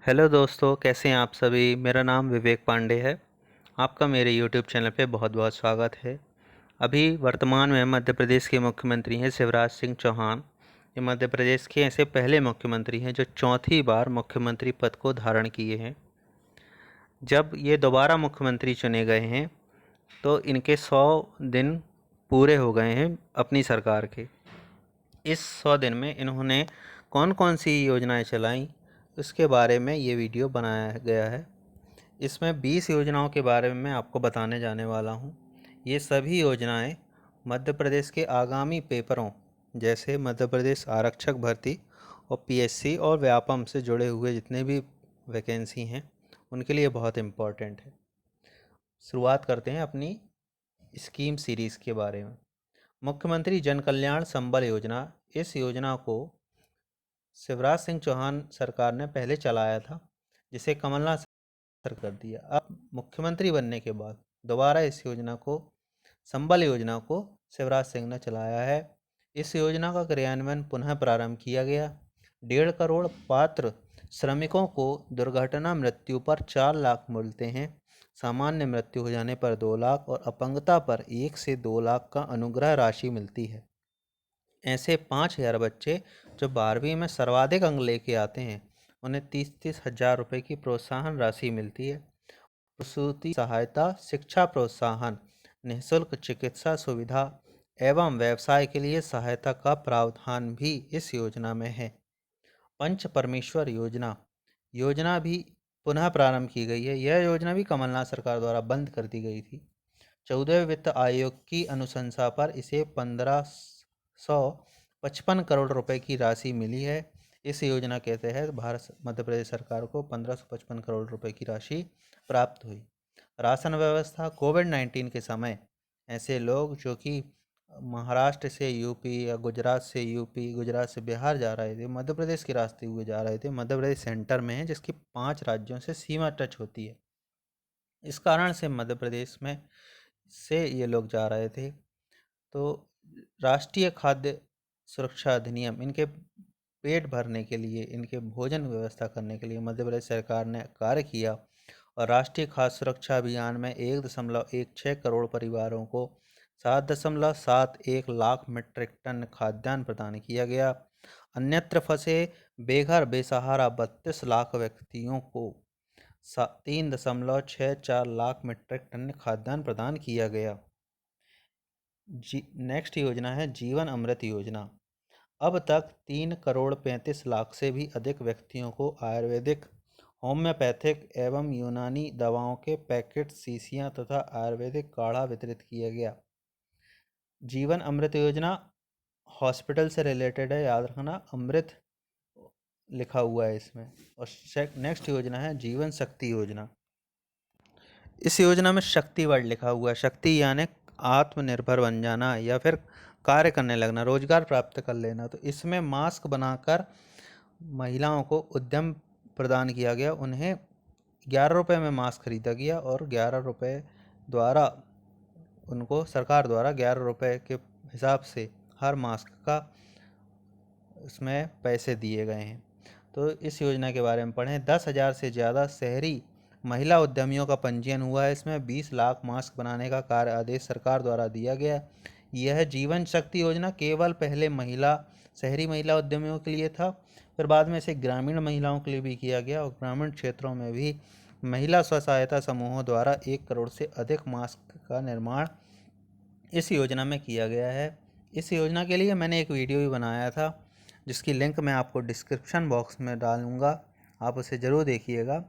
Hello दोस्तों, कैसे हैं आप सभी। मेरा नाम विवेक पांडे है। आपका मेरे यूट्यूब चैनल पे बहुत बहुत स्वागत है। अभी वर्तमान में मध्य प्रदेश के मुख्यमंत्री हैं शिवराज सिंह चौहान। ये मध्य प्रदेश के ऐसे पहले मुख्यमंत्री हैं जो चौथी बार मुख्यमंत्री पद को धारण किए हैं। जब ये दोबारा मुख्यमंत्री चुने गए हैं तो इनके 100 दिन पूरे हो गए हैं अपनी सरकार के। इस 100 दिन में इन्होंने कौन कौन सी योजनाएं चलाई, उसके बारे में ये वीडियो बनाया गया है। इसमें 20 योजनाओं के बारे में मैं आपको बताने जाने वाला हूँ। ये सभी योजनाएं मध्य प्रदेश के आगामी पेपरों जैसे मध्य प्रदेश आरक्षक भर्ती और पीएससी और व्यापम से जुड़े हुए जितने भी वैकेंसी हैं उनके लिए बहुत इम्पोर्टेंट है। शुरुआत करते हैं अपनी स्कीम सीरीज़ के बारे में। मुख्यमंत्री जन कल्याण संबल योजना, इस योजना को शिवराज सिंह चौहान सरकार ने पहले चलाया था, जिसे कमलनाथ कर दिया। अब मुख्यमंत्री बनने के बाद दोबारा इस योजना को, संबल योजना को, शिवराज सिंह ने चलाया है। इस योजना का क्रियान्वयन पुनः प्रारंभ किया गया। 1.5 करोड़ पात्र श्रमिकों को दुर्घटना मृत्यु पर 4 लाख मिलते हैं। सामान्य मृत्यु हो जाने पर 2 लाख और अपंगता पर 1 से 2 लाख का अनुग्रह राशि मिलती है। ऐसे 5,000 बच्चे जो 12वीं में सर्वाधिक अंक लेके आते हैं उन्हें 30-30 हजार रुपये की प्रोत्साहन राशि मिलती है। प्रसूति सहायता, शिक्षा प्रोत्साहन, निःशुल्क चिकित्सा सुविधा एवं व्यवसाय के लिए सहायता का प्रावधान भी इस योजना में है। पंच परमेश्वर योजना, योजना भी पुनः प्रारंभ की गई है। यह योजना भी कमलनाथ सरकार द्वारा बंद कर दी गई थी। 14वें वित्त आयोग की अनुशंसा पर इसे 1555 करोड़ रुपए की राशि मिली है। इस योजना के तहत भारत मध्य प्रदेश सरकार को 1555 करोड़ रुपए की राशि प्राप्त हुई। राशन व्यवस्था, कोविड-19 के समय ऐसे लोग जो कि महाराष्ट्र से यूपी या गुजरात से यूपी, गुजरात से बिहार जा रहे थे, मध्य प्रदेश के रास्ते हुए जा रहे थे। मध्य प्रदेश सेंटर में है जिसकी 5 राज्यों से सीमा टच होती है। इस कारण से मध्य प्रदेश में से ये लोग जा रहे थे। तो राष्ट्रीय खाद्य सुरक्षा अधिनियम, इनके पेट भरने के लिए, इनके भोजन व्यवस्था करने के लिए मध्य प्रदेश सरकार ने कार्य किया और राष्ट्रीय खाद्य सुरक्षा अभियान में 1.16 करोड़ परिवारों को 7.71 लाख मीट्रिक टन खाद्यान्न प्रदान किया गया। अन्यत्र फंसे बेघर बेसहारा 32 लाख व्यक्तियों को 3.64 लाख मीट्रिक टन खाद्यान्न प्रदान किया गया। नेक्स्ट योजना है जीवन अमृत योजना। अब तक 3 करोड़ 35 लाख से भी अधिक व्यक्तियों को आयुर्वेदिक, होम्योपैथिक एवं यूनानी दवाओं के पैकेट, शीशियाँ तथा आयुर्वेदिक काढ़ा वितरित किया गया। जीवन अमृत योजना हॉस्पिटल से रिलेटेड है, याद रखना, अमृत लिखा हुआ है इसमें। और नेक्स्ट योजना है जीवन शक्ति योजना। इस योजना में शक्ति वर्ड लिखा हुआ है। शक्ति यानी आत्मनिर्भर बन जाना या फिर कार्य करने लगना, रोजगार प्राप्त कर लेना। तो इसमें मास्क बनाकर महिलाओं को उद्यम प्रदान किया गया। उन्हें 11 रुपये में मास्क खरीदा गया और 11 रुपये द्वारा उनको सरकार द्वारा 11 रुपये के हिसाब से हर मास्क का उसमें पैसे दिए गए हैं। तो इस योजना के बारे में पढ़ें। 10,000 से ज़्यादा शहरी महिला उद्यमियों का पंजीयन हुआ है। इसमें 20 लाख मास्क बनाने का कार्य आदेश सरकार द्वारा दिया गया। यह जीवन शक्ति योजना केवल पहले शहरी महिला उद्यमियों के लिए था, फिर बाद में इसे ग्रामीण महिलाओं के लिए भी किया गया और ग्रामीण क्षेत्रों में भी महिला स्व सहायता समूहों द्वारा 1 करोड़ से अधिक मास्क का निर्माण इस योजना में किया गया है। इस योजना के लिए मैंने एक वीडियो भी बनाया था जिसकी लिंक मैं आपको डिस्क्रिप्शन बॉक्स में डालूँगा, आप उसे ज़रूर देखिएगा।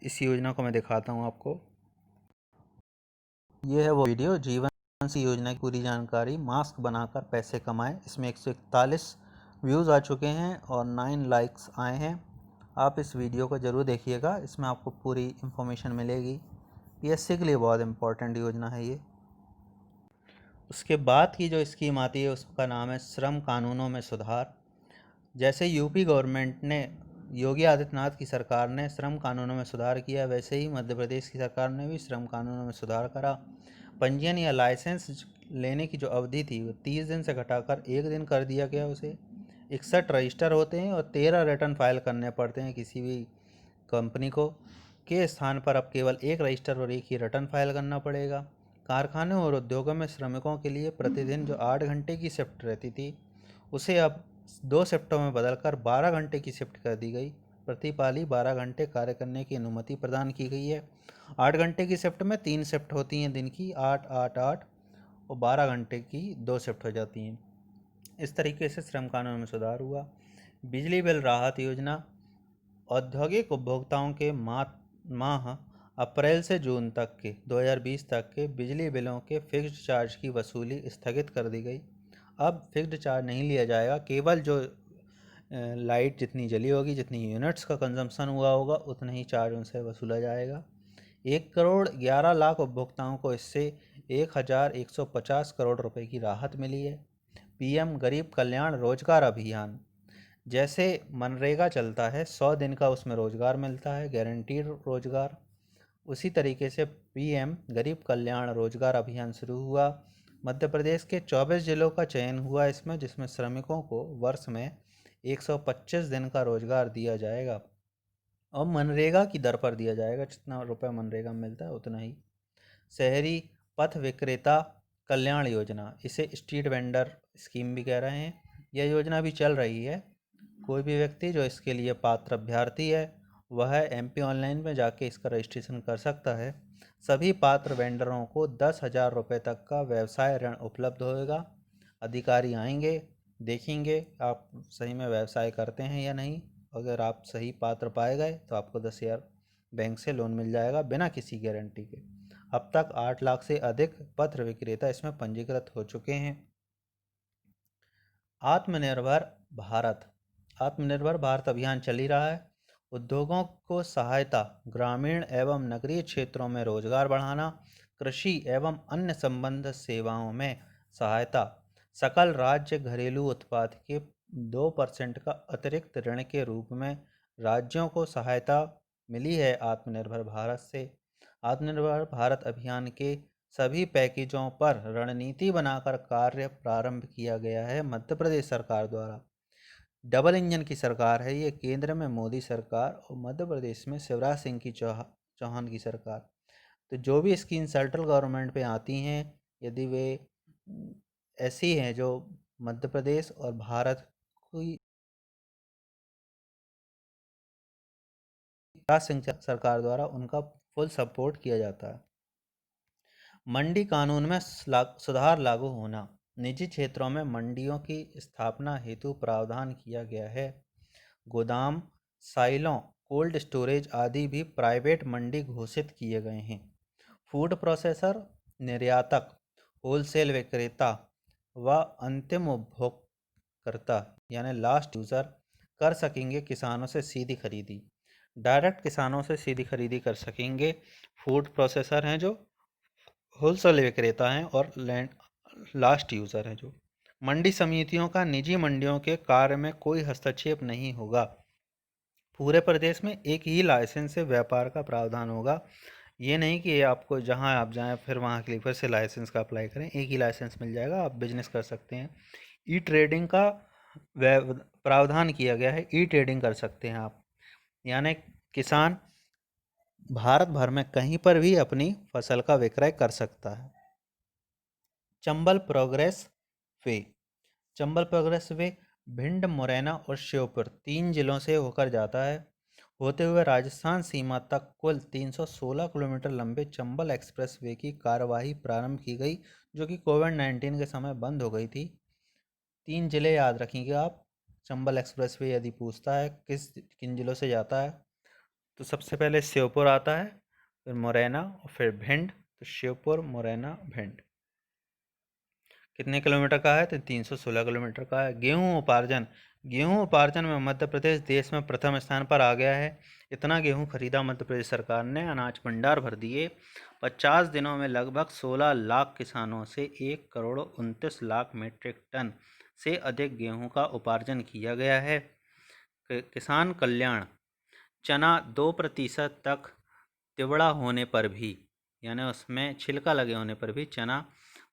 इस योजना को मैं दिखाता हूँ आपको। ये है वो वीडियो, जीवन से योजना की पूरी जानकारी, मास्क बनाकर पैसे कमाएं। इसमें 141 व्यूज़ आ चुके हैं और 9 लाइक्स आए हैं। आप इस वीडियो को ज़रूर देखिएगा, इसमें आपको पूरी इन्फॉर्मेशन मिलेगी। पीएससी के लिए बहुत इम्पोर्टेंट योजना है ये। उसके बाद की जो स्कीम आती है उसका नाम है श्रम कानूनों में सुधार। जैसे यूपी गवर्नमेंट ने, योगी आदित्यनाथ की सरकार ने श्रम कानूनों में सुधार किया, वैसे ही मध्य प्रदेश की सरकार ने भी श्रम कानूनों में सुधार करा। पंजीयन या लाइसेंस लेने की जो अवधि थी वो 30 दिन से घटाकर 1 दिन कर दिया गया उसे। 61 रजिस्टर होते हैं और 13 रिटर्न फाइल करने पड़ते हैं किसी भी कंपनी को के स्थान पर अब केवल एक रजिस्टर और एक ही रिटर्न फाइल करना पड़ेगा। कारखानों और उद्योगों में श्रमिकों के लिए प्रतिदिन जो 8 घंटे की शिफ्ट रहती थी, उसे अब 2 शिफ्टों में बदलकर 12 घंटे की शिफ्ट कर दी गई। प्रति पाली 12 घंटे कार्य करने की अनुमति प्रदान की गई है। 8 घंटे की शिफ्ट में 3 शिफ्ट होती हैं दिन की, 8 8 8, और 12 घंटे की 2 शिफ्ट हो जाती हैं। इस तरीके से श्रम कानून में सुधार हुआ। बिजली बिल राहत योजना। औद्योगिक उपभोक्ताओं के माह अप्रैल से जून तक के 2020 तक के बिजली बिलों के फिक्स्ड चार्ज की वसूली स्थगित कर दी गई। अब फिक्स्ड चार्ज नहीं लिया जाएगा, केवल जो लाइट जितनी जली होगी, जितनी यूनिट्स का कंजम्पशन हुआ होगा, उतना ही चार्ज उनसे वसूला जाएगा। 1,11,00,000 उपभोक्ताओं को इससे 1,150 करोड़ रुपए की राहत मिली है। पीएम गरीब कल्याण रोजगार अभियान। जैसे मनरेगा चलता है, 100 दिन का उसमें रोजगार मिलता है, गारंटीड रोजगार, उसी तरीके से पीएम गरीब कल्याण रोजगार अभियान शुरू हुआ। मध्य प्रदेश के 24 जिलों का चयन हुआ इसमें, जिसमें श्रमिकों को वर्ष में 125 दिन का रोजगार दिया जाएगा और मनरेगा की दर पर दिया जाएगा। जितना रुपये मनरेगा में मिलता है उतना ही। शहरी पथ विक्रेता कल्याण योजना, इसे स्ट्रीट वेंडर स्कीम भी कह रहे हैं। यह योजना भी चल रही है। कोई भी व्यक्ति जो इसके लिए पात्र अभ्यर्थी है, वह एमपी ऑनलाइन में जाके इसका रजिस्ट्रेशन कर सकता है। सभी पात्र वेंडरों को 10,000 रुपये तक का व्यवसाय ऋण उपलब्ध होगा। अधिकारी आएंगे, देखेंगे आप सही में व्यवसाय करते हैं या नहीं। अगर आप सही पात्र पाए गए तो आपको 10,000 बैंक से लोन मिल जाएगा बिना किसी गारंटी के। अब तक 8 लाख से अधिक पत्र विक्रेता इसमें पंजीकृत हो चुके हैं। आत्मनिर्भर भारत। आत्मनिर्भर भारत अभियान चल ही रहा है। उद्योगों को सहायता, ग्रामीण एवं नगरीय क्षेत्रों में रोजगार बढ़ाना, कृषि एवं अन्य संबंधित सेवाओं में सहायता, सकल राज्य घरेलू उत्पाद के 2% का अतिरिक्त ऋण के रूप में राज्यों को सहायता मिली है आत्मनिर्भर भारत से। आत्मनिर्भर भारत अभियान के सभी पैकेजों पर रणनीति बनाकर कार्य प्रारंभ किया गया है मध्य प्रदेश सरकार द्वारा। डबल इंजन की सरकार है ये, केंद्र में मोदी सरकार और मध्य प्रदेश में शिवराज सिंह की चौहान की सरकार। तो जो भी स्कीम सेंट्रल गवर्नमेंट पे आती हैं, यदि वे ऐसी हैं जो मध्य प्रदेश और भारत की शिवराज सिंह सरकार द्वारा उनका फुल सपोर्ट किया जाता है। मंडी कानून में सुधार लागू होना। निजी क्षेत्रों में मंडियों की स्थापना हेतु प्रावधान किया गया है। गोदाम, साइलों, कोल्ड स्टोरेज आदि भी प्राइवेट मंडी घोषित किए गए हैं। फूड प्रोसेसर, निर्यातक, होलसेल विक्रेता व अंतिम उपभोक्ता यानी लास्ट यूज़र कर सकेंगे किसानों से सीधी खरीदी। डायरेक्ट किसानों से सीधी खरीदी कर सकेंगे। फूड प्रोसेसर हैं जो होलसेल विक्रेता हैं, और लास्ट यूज़र हैं जो। मंडी समितियों का निजी मंडियों के कार्य में कोई हस्तक्षेप नहीं होगा। पूरे प्रदेश में एक ही लाइसेंस से व्यापार का प्रावधान होगा। ये नहीं कि आपको जहां आप जाएं फिर वहां के लिए फिर से लाइसेंस का अप्लाई करें। एक ही लाइसेंस मिल जाएगा, आप बिजनेस कर सकते हैं। ई ट्रेडिंग का प्रावधान किया गया है। ई ट्रेडिंग कर सकते हैं आप, यानी किसान भारत भर में कहीं पर भी अपनी फसल का विक्रय कर सकता है। Chambal progress way. Chambal progress way Bhind, Morena और श्योपुर 3 जिलों से होकर जाता है। होते हुए राजस्थान सीमा तक कुल 316 किलोमीटर लंबे चंबल एक्सप्रेस वे की कार्यवाही प्रारंभ की गई, जो कि कोविड-19 के समय बंद हो गई थी। 3 जिले याद रखिएगा आप। चंबल एक्सप्रेस वे यदि पूछता है किन जिलों से जाता है, तो सबसे पहले श्योपुर आता है, फिर मुरैना और फिर भिंड। तो श्योपुर, मुरैना, भिंड कितने किलोमीटर का है? तो 316 किलोमीटर का है। गेहूं उपार्जन। गेहूं उपार्जन में मध्य प्रदेश देश में प्रथम स्थान पर आ गया है। इतना गेहूं खरीदा मध्य प्रदेश सरकार ने, अनाज भंडार भर दिए। 50 दिनों में लगभग 16 लाख किसानों से 1,29,00,000 मीट्रिक टन से अधिक गेहूं का उपार्जन किया गया है। किसान कल्याण। चना 2% तक तिवड़ा होने पर भी, यानी उसमें छिलका लगे होने पर भी चना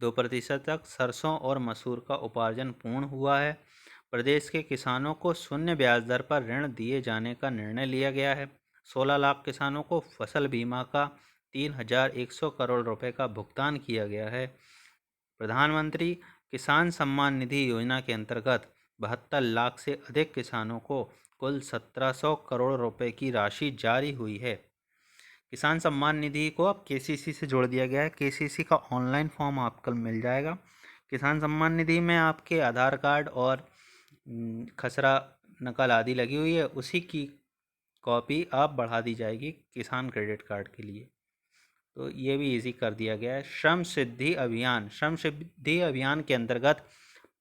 2% तक, सरसों और मसूर का उपार्जन पूर्ण हुआ है। प्रदेश के किसानों को शून्य ब्याज दर पर ऋण दिए जाने का निर्णय लिया गया है। 16 लाख किसानों को फसल बीमा का 3,100 करोड़ रुपए का भुगतान किया गया है। प्रधानमंत्री किसान सम्मान निधि योजना के अंतर्गत 72 लाख से अधिक किसानों को कुल 1700 करोड़ रुपए की राशि जारी हुई है। किसान सम्मान निधि को अब केसीसी से जोड़ दिया गया है। केसीसी का ऑनलाइन फॉर्म आपको कल मिल जाएगा। किसान सम्मान निधि में आपके आधार कार्ड और खसरा नकल आदि लगी हुई है, उसी की कॉपी आप बढ़ा दी जाएगी किसान क्रेडिट कार्ड के लिए। तो ये भी इजी कर दिया गया है। श्रम सिद्धि अभियान के अंतर्गत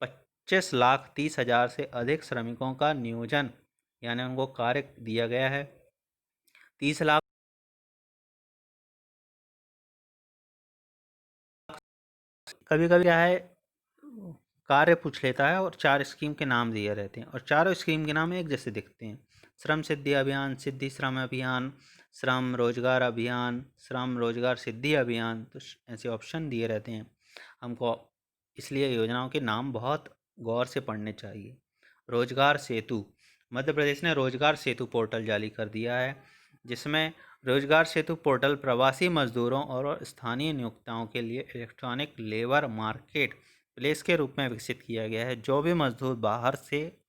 25,30,000 से अधिक श्रमिकों का नियोजन यानी उनको कार्य दिया गया है। 30 लाख कभी कभी क्या है, कार्य पूछ लेता है और 4 स्कीम के नाम दिए रहते हैं और चारों स्कीम के नाम एक जैसे दिखते हैं। श्रम सिद्धि अभियान, सिद्धि श्रम अभियान, श्रम रोजगार अभियान, श्रम रोजगार सिद्धि अभियान, तो ऐसे ऑप्शन दिए रहते हैं हमको, इसलिए योजनाओं के नाम बहुत गौर से पढ़ने चाहिए। रोजगार सेतु, मध्य प्रदेश ने रोजगार सेतु पोर्टल जारी कर दिया है, जिसमें रोजगार सेतु पोर्टल प्रवासी मजदूरों और स्थानीय नियोक्ताओं के लिए इलेक्ट्रॉनिक लेबर मार्केट प्लेस के रूप में विकसित किया गया है। जो भी मजदूर बाहर से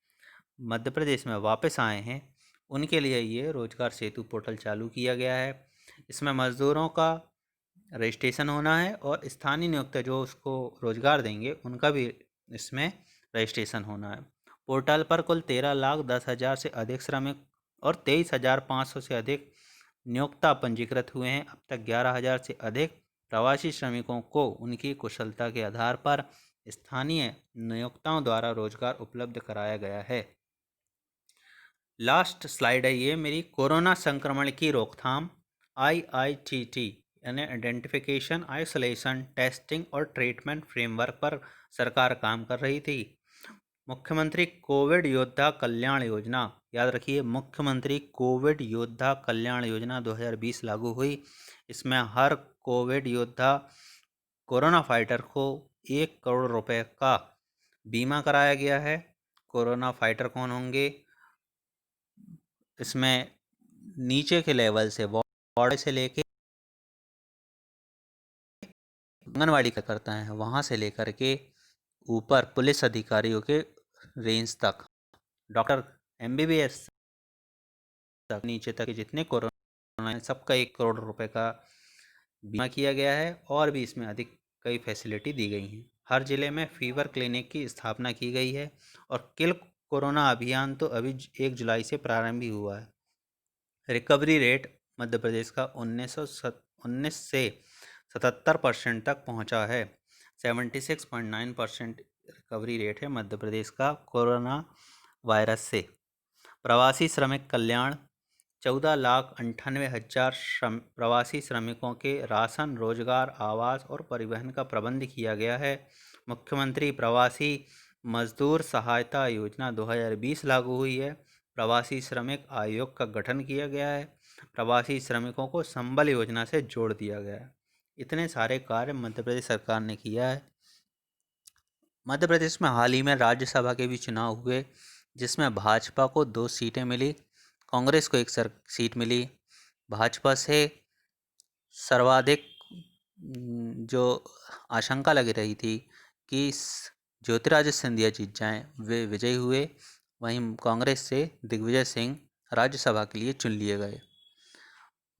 मध्य प्रदेश में वापस आए हैं उनके लिए ये रोजगार सेतु पोर्टल चालू किया गया है। इसमें मजदूरों का रजिस्ट्रेशन होना है और स्थानीय नियोक्ता जो उसको रोजगार देंगे उनका भी इसमें रजिस्ट्रेशन होना है। पोर्टल पर कुल 13,10,000 से अधिक श्रमिक और 23,500 से अधिक नियोक्ता पंजीकृत हुए हैं। अब तक 11,000 से अधिक प्रवासी श्रमिकों को उनकी कुशलता के आधार पर स्थानीय नियोक्ताओं द्वारा रोजगार उपलब्ध कराया गया है। लास्ट स्लाइड है ये मेरी। कोरोना संक्रमण की रोकथाम IITT यानी आइडेंटिफिकेशन, आइसोलेशन, टेस्टिंग और ट्रीटमेंट फ्रेमवर्क पर सरकार काम कर रही थी। मुख्यमंत्री कोविड योद्धा कल्याण योजना, याद रखिए मुख्यमंत्री कोविड योद्धा कल्याण योजना 2020 लागू हुई। इसमें हर कोविड योद्धा कोरोना फाइटर को 1 करोड़ रुपए का बीमा कराया गया है। कोरोना फाइटर कौन होंगे? इसमें नीचे के लेवल से वार्ड से लेके आंगनवाड़ी का करता है वहाँ से लेकर के ऊपर पुलिस अधिकारियों के रेंज तक, डॉक्टर MBBS तक, नीचे तक जितने कोरोना है सबका 1 करोड़ रुपए का बीमा किया गया है। और भी इसमें अधिक कई फैसिलिटी दी गई हैं। हर जिले में फीवर क्लिनिक की स्थापना की गई है और किल कोरोना अभियान तो अभी 1 जुलाई से प्रारंभ ही हुआ है। रिकवरी रेट मध्य प्रदेश का 19 से 77% तक पहुंचा है। 76.9% रिकवरी रेट है मध्य प्रदेश का कोरोना वायरस से। प्रवासी श्रमिक कल्याण, 14,98,000 प्रवासी श्रमिकों के राशन, रोजगार, आवास और परिवहन का प्रबंध किया गया है। मुख्यमंत्री प्रवासी मजदूर सहायता योजना 2020 लागू हुई है। प्रवासी श्रमिक आयोग का गठन किया गया है। प्रवासी श्रमिकों को संबल योजना से जोड़ दिया गया है। इतने सारे कार्य मध्य प्रदेश सरकार ने किया है। मध्य प्रदेश में हाल ही में राज्यसभा के भी चुनाव हुए, जिसमें भाजपा को 2 सीटें मिली, कांग्रेस को 1 सीट मिली। भाजपा से सर्वाधिक जो आशंका लग रही थी कि ज्योतिरादित्य सिंधिया जीत जाएं, वे विजयी हुए। वहीं कांग्रेस से दिग्विजय सिंह राज्यसभा के लिए चुन लिए गए।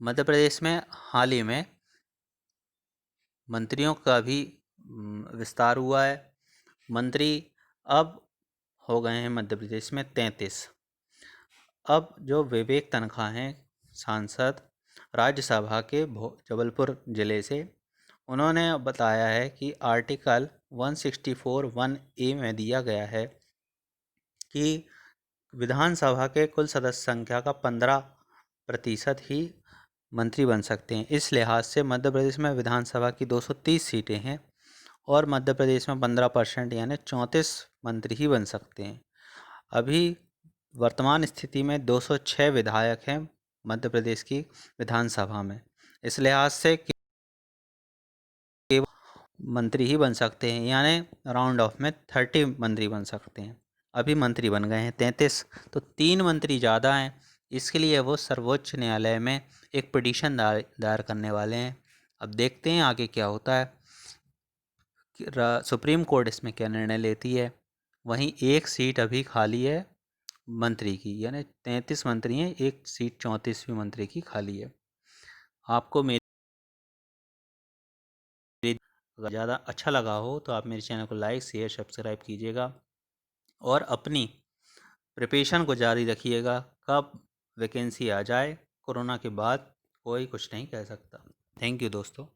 मध्य प्रदेश में हाल ही में मंत्रियों का भी विस्तार हुआ है। मंत्री अब हो गए हैं मध्य प्रदेश में 33। अब जो विवेक तनखा हैं सांसद राज्यसभा के जबलपुर ज़िले से, उन्होंने बताया है कि आर्टिकल 164(1)A में दिया गया है कि विधानसभा के कुल सदस्य संख्या का 15% ही मंत्री बन सकते हैं। इस लिहाज से मध्य प्रदेश में विधानसभा की 230 सीटें हैं और मध्य प्रदेश में 15% यानी 34 मंत्री ही बन सकते हैं। अभी वर्तमान स्थिति में 206 विधायक हैं मध्य प्रदेश की विधानसभा में। इस लिहाज से केवल मंत्री ही बन सकते हैं, यानी राउंड ऑफ में 30 मंत्री बन सकते हैं। अभी मंत्री बन गए हैं 33, तो 3 मंत्री ज़्यादा हैं। इसके लिए वो सर्वोच्च न्यायालय में एक पिटीशन दायर करने वाले हैं। अब देखते हैं आगे क्या होता है, सुप्रीम कोर्ट इसमें क्या निर्णय लेती है। वहीं एक सीट अभी खाली है मंत्री की, यानी 33 मंत्री हैं, एक सीट 34वीं मंत्री की खाली है। आपको मेरी अगर ज़्यादा अच्छा लगा हो तो आप मेरे चैनल को लाइक शेयर सब्सक्राइब कीजिएगा और अपनी प्रिपरेशन को जारी रखिएगा। कब वैकेंसी आ जाए कोरोना के बाद कोई कुछ नहीं कह सकता। थैंक यू दोस्तों।